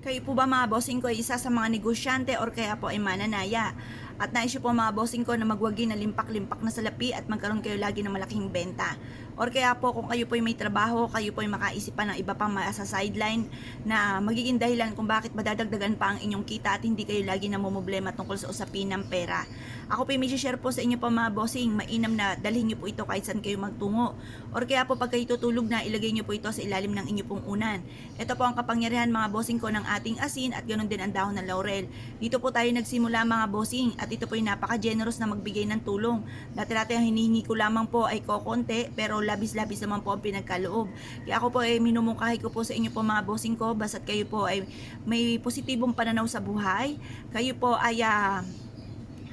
Kayo po ba mga bossing ko ay isa sa mga negosyante or kaya po ay mananaya? At nais nyo po mga bossing ko na magwagi na limpak-limpak na salapi at magkaroon kayo lagi ng malaking benta. Or kaya po kung kayo po ay may trabaho, kayo po ay makaisip pa ng iba pang sa sideline na magiging dahilan kung bakit madadagdagan pa ang inyong kita at hindi kayo lagi namumblema tungkol sa usapin ng pera. Ako po ay may share po sa inyo po mga bossing, mainam na dalhin nyo po ito kahit saan kayo magtungo. Or kaya po pag kayo tutulog na, ilagay nyo po ito sa ilalim ng inyong pong unan. Ito po ang kapangyarihan mga bossing ko ng ating asin at ganoon din ang dahon ng laurel. Dito po tayo nagsimula mga bossing at ito po ay napaka-generous na magbigay ng tulong. Dati-dati ang hinihingi ko lamang po ay kokonti pero labis-labis naman po ang pinagkaloob. Kaya ako po ay minumungkahi ko po sa inyo po mga bossing ko basta't kayo po ay may positibong pananaw sa buhay. Kayo po ay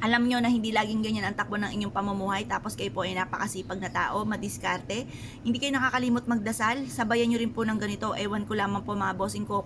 alam nyo na hindi laging ganyan ang takbo ng inyong pamumuhay tapos kayo po ay napakasipag na tao, madiskarte. Hindi kayo nakakalimot magdasal. Sabayan nyo rin po ng ganito. Ewan ko lamang po mga bossing ko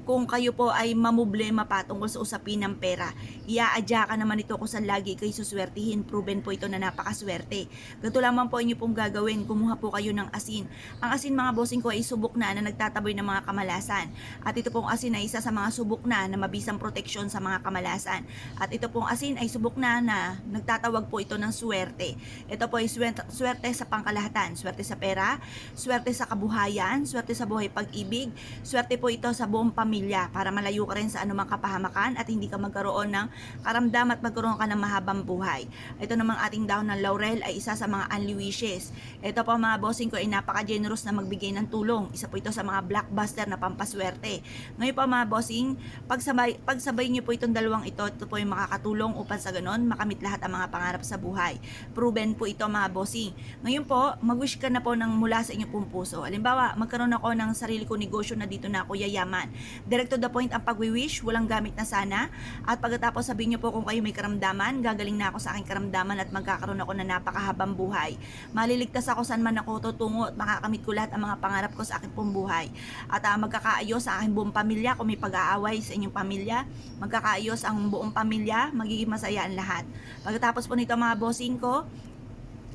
kung kayo po ay mamublema pa tungkol sa usapin ng pera. Iaadya ka naman ito kung saan lagi kayo suswertihin. Proven po ito na napakaswerte. Ganito lamang po inyo pong gagawin. Kumuha po kayo ng asin. Ang asin mga bossing ko ay subok na nagtataboy ng mga kamalasan. At ito pong asin ay isa sa mga subok na mabisang proteksyon sa mga kamalasan. At ito pong asin ay subok na nagtatawag po ito ng swerte. Ito po ay swerte sa pangkalahatan, swerte sa pera, swerte sa kabuhayan, swerte sa buhay pag-ibig, swerte po ito sa buong pamilya para malayo ka rin sa anumang kapahamakan at hindi ka magkaroon ng karamdam at magkaroon ka ng mahabang buhay. Ito namang ating dahon ng laurel ay isa sa mga unli wishes. Ito po mga bossing ko ay napaka-generous na magbigay ng tulong. Isa po ito sa mga blockbuster na pampaswerte. Ngayon po mga bossing, pagsabay niyo po itong dalawang ito po ay makakatulong upang sa ganon, makamit lahat ang mga pangarap sa buhay. Proven po ito mga bossing. Ngayon po, mag-wish ka na po ng mula sa inyong pong puso. Halimbawa, magkaroon ako ng sarili ko negosyo na dito na ako yayaman. Direct to the point ang pag-wish, walang gamit na sana. At pagkatapos sabihin niyo po kung kayo may karamdaman, gagaling na ako sa aking karamdaman at magkakaroon ako ng napakahabang buhay. Maliligtas ako saan man ako tutungo at makakamit ko lahat ang mga pangarap ko sa aking pong buhay. At magkakaayos sa aking buong pamilya kung may pag-aaway sa inyong pamilya. Magkakaayos ang buong pamilya, magiging masaya ang lahat. Pagkatapos po nito mga bossing ko,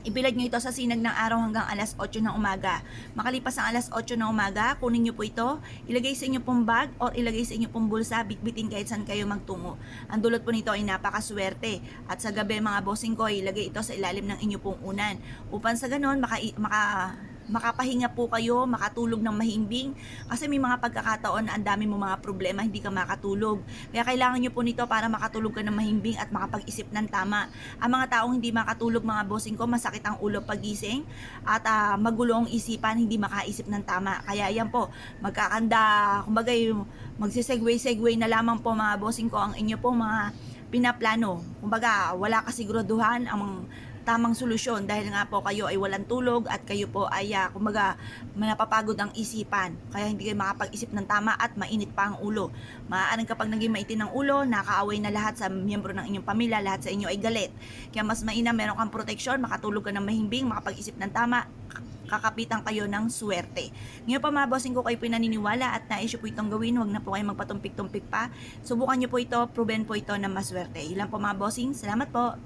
ibilad nyo ito sa sinag ng araw hanggang alas 8 ng umaga. Makalipas ang alas 8 ng umaga, kunin nyo po ito, ilagay sa inyo pong bag or ilagay sa inyo pong bulsa, bitbitin kahit saan kayo magtungo. Ang dulot po nito ay napakaswerte. At sa gabi mga bossing ko, ilagay ito sa ilalim ng inyo pong unan. Upang sa ganon, makapahinga po kayo, makatulog ng mahimbing kasi may mga pagkakataon na ang dami mo mga problema, hindi ka makatulog. Kaya kailangan nyo po nito para makatulog ka ng mahimbing at makapag-isip ng tama. Ang mga taong hindi makatulog mga bossing ko, masakit ang ulo pagising at magulong isipan, hindi makaisip ng tama. Kaya yan po, magkakanda, kumbaga magsisegue na lamang po mga bossing ko ang inyo pong mga pinaplano. Kumbaga, wala kasiguraduhan ang tamang solusyon dahil nga po kayo ay walang tulog at kayo po ay kumbaga napapagod ang isipan kaya hindi kayo makapag-isip ng tama at mainit pa ang ulo. Maaaring kapag naging maitin ang ulo, nakaaway na lahat sa miyembro ng inyong pamilya, lahat sa inyo ay galit. Kaya mas mainam meron kang proteksyon, makatulog ka ng mahimbing, makapag-isip ng tama, kakapitan kayo ng swerte. Ngayon pa mga bossing ko kayo pinaniniwala at na-issue po itong gawin, huwag na po kayo magpatumpik-tumpik pa. Subukan nyo po ito, proven po ito na maswerte. Ilan po mga bossing, salamat po.